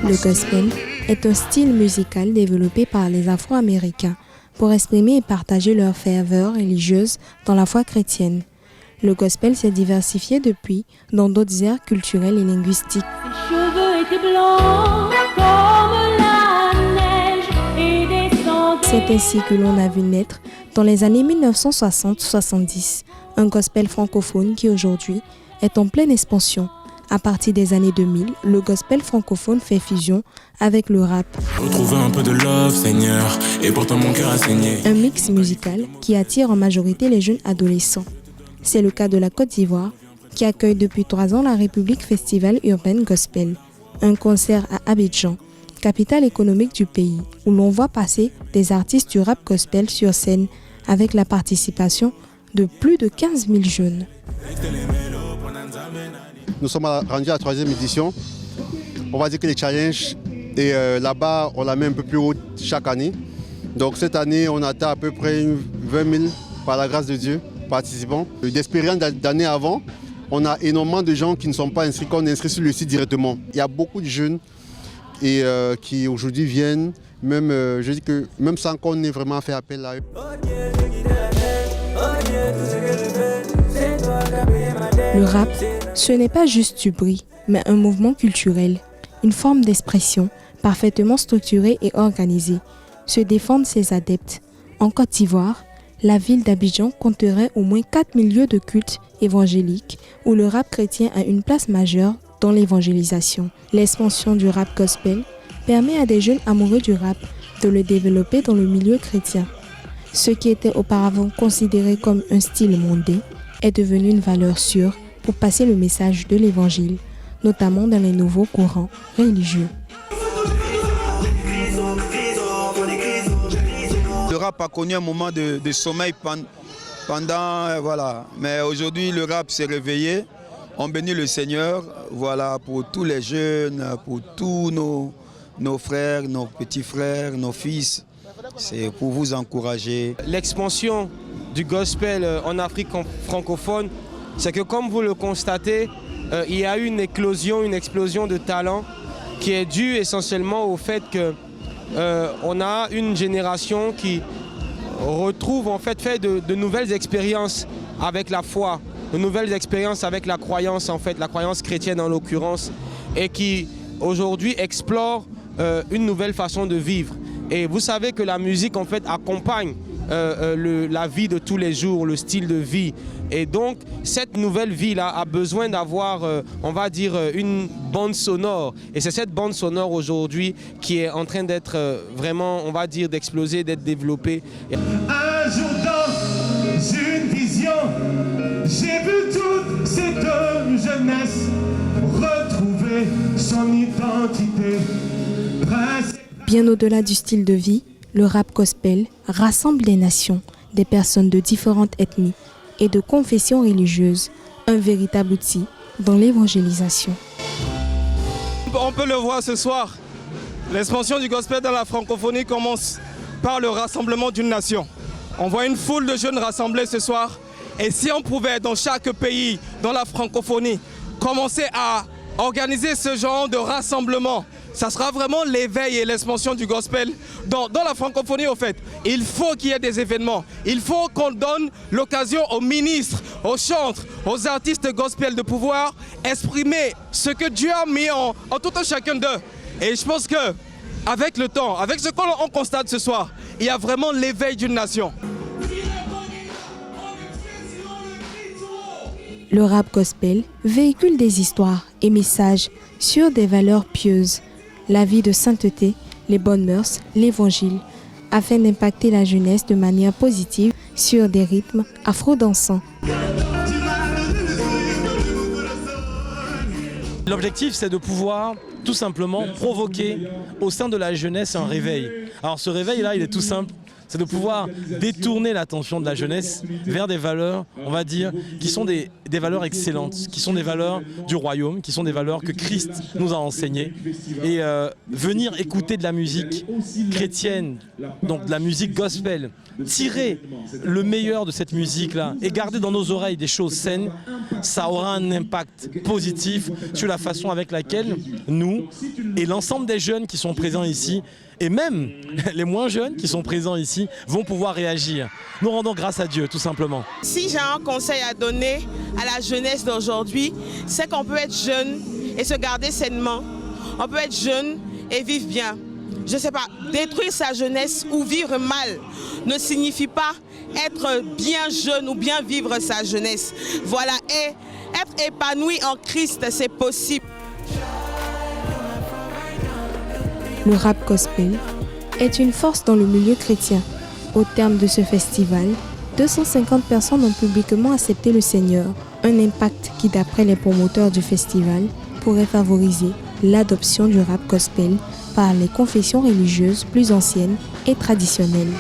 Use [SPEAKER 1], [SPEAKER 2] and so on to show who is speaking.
[SPEAKER 1] Le gospel est un style musical développé par les Afro-Américains pour exprimer et partager leur ferveur religieuse dans la foi chrétienne. Le gospel s'est diversifié depuis dans d'autres aires culturelles et linguistiques.
[SPEAKER 2] Ses cheveux étaient blancs comme la neige et descendaient.
[SPEAKER 1] C'est ainsi que l'on a vu naître, dans les années 1960-70, un gospel francophone qui aujourd'hui est en pleine expansion. À partir des années 2000, le gospel francophone fait fusion avec le rap.
[SPEAKER 3] Retrouver un peu de love, Seigneur, et pourtant mon cœur a saigné.
[SPEAKER 1] Un mix musical qui attire en majorité les jeunes adolescents. C'est le cas de la Côte d'Ivoire, qui accueille depuis 3 ans la République Festival Urbaine Gospel, un concert à Abidjan, capitale économique du pays, où l'on voit passer des artistes du rap gospel sur scène avec la participation de plus de 15 000 jeunes.
[SPEAKER 4] Nous sommes rendus à la 3e édition. On va dire que les challenges et là-bas, on la met un peu plus haut chaque année. Donc cette année, on atteint à peu près 20 000 par la grâce de Dieu participants. D'expérience d'années avant, on a énormément de gens qui ne sont pas inscrits, qu'on inscrit sur le site directement. Il y a beaucoup de jeunes et, qui aujourd'hui viennent, même, je dis que même sans qu'on ait vraiment fait appel à eux.
[SPEAKER 1] Le rap, ce n'est pas juste du bruit, mais un mouvement culturel, une forme d'expression parfaitement structurée et organisée. Se défendent ses adeptes. En Côte d'Ivoire, la ville d'Abidjan compterait au moins 4 milieux de culte évangélique où le rap chrétien a une place majeure dans l'évangélisation. L'expansion du rap gospel permet à des jeunes amoureux du rap de le développer dans le milieu chrétien. Ce qui était auparavant considéré comme un style mondain est devenu une valeur sûre pour passer le message de l'évangile, notamment dans les nouveaux courants religieux.
[SPEAKER 5] Le rap a connu un moment de sommeil pendant voilà. Mais aujourd'hui, le rap s'est réveillé. On bénit le Seigneur, voilà, pour tous les jeunes, pour tous nos frères, nos petits frères, nos fils. C'est pour vous encourager.
[SPEAKER 6] L'expansion du gospel en Afrique francophone, c'est que comme vous le constatez, il y a eu une explosion de talents qui est due essentiellement au fait que on a une génération qui retrouve en fait de nouvelles expériences avec la foi, de nouvelles expériences avec la croyance en fait, la croyance chrétienne en l'occurrence, et qui aujourd'hui explore une nouvelle façon de vivre. Et vous savez que la musique en fait accompagne la vie de tous les jours, le style de vie. Et donc, cette nouvelle vie-là a besoin d'avoir, on va dire, une bande sonore. Et c'est cette bande sonore aujourd'hui qui est en train d'être vraiment, on va dire, d'exploser, d'être développée.
[SPEAKER 7] Un jour dans une vision, j'ai vu toute cette jeunesse retrouver son identité.
[SPEAKER 1] Bien au-delà du style de vie, le rap gospel rassemble des nations, des personnes de différentes ethnies et de confessions religieuses, un véritable outil dans l'évangélisation.
[SPEAKER 8] On peut le voir ce soir, l'expansion du gospel dans la francophonie commence par le rassemblement d'une nation. On voit une foule de jeunes rassemblés ce soir, et si on pouvait dans chaque pays, dans la francophonie, commencer à organiser ce genre de rassemblement, ça sera vraiment l'éveil et l'expansion du gospel dans la francophonie au fait. Il faut qu'il y ait des événements. Il faut qu'on donne l'occasion aux ministres, aux chantres, aux artistes gospel de pouvoir exprimer ce que Dieu a mis en tout un chacun d'eux. Et je pense que avec le temps, avec ce qu'on constate ce soir, il y a vraiment l'éveil d'une nation.
[SPEAKER 1] Le rap gospel véhicule des histoires et messages sur des valeurs pieuses, la vie de sainteté, les bonnes mœurs, l'évangile, afin d'impacter la jeunesse de manière positive sur des rythmes afro-dansants.
[SPEAKER 9] L'objectif, c'est de pouvoir tout simplement provoquer au sein de la jeunesse un réveil. Alors ce réveil-là, il est tout simple. c'est de pouvoir détourner l'attention de la jeunesse vers des valeurs, on va dire, qui sont des valeurs excellentes, qui sont des valeurs du royaume, qui sont des valeurs que Christ nous a enseignées. Et venir écouter de la musique chrétienne, donc de la musique gospel, tirer le meilleur de cette musique-là et garder dans nos oreilles des choses saines, ça aura un impact positif sur la façon avec laquelle nous et l'ensemble des jeunes qui sont présents ici, et même les moins jeunes qui sont présents ici, vont pouvoir réagir. Nous rendons grâce à Dieu, tout simplement.
[SPEAKER 10] Si j'ai un conseil à donner à la jeunesse d'aujourd'hui, c'est qu'on peut être jeune et se garder sainement. On peut être jeune et vivre bien. Je ne sais pas, détruire sa jeunesse ou vivre mal ne signifie pas être bien jeune ou bien vivre sa jeunesse. Voilà, et être épanoui en Christ, c'est possible.
[SPEAKER 1] Le rap gospel est une force dans le milieu chrétien. Au terme de ce festival, 250 personnes ont publiquement accepté le Seigneur, un impact qui, d'après les promoteurs du festival, pourrait favoriser l'adoption du rap gospel par les confessions religieuses plus anciennes et traditionnelles.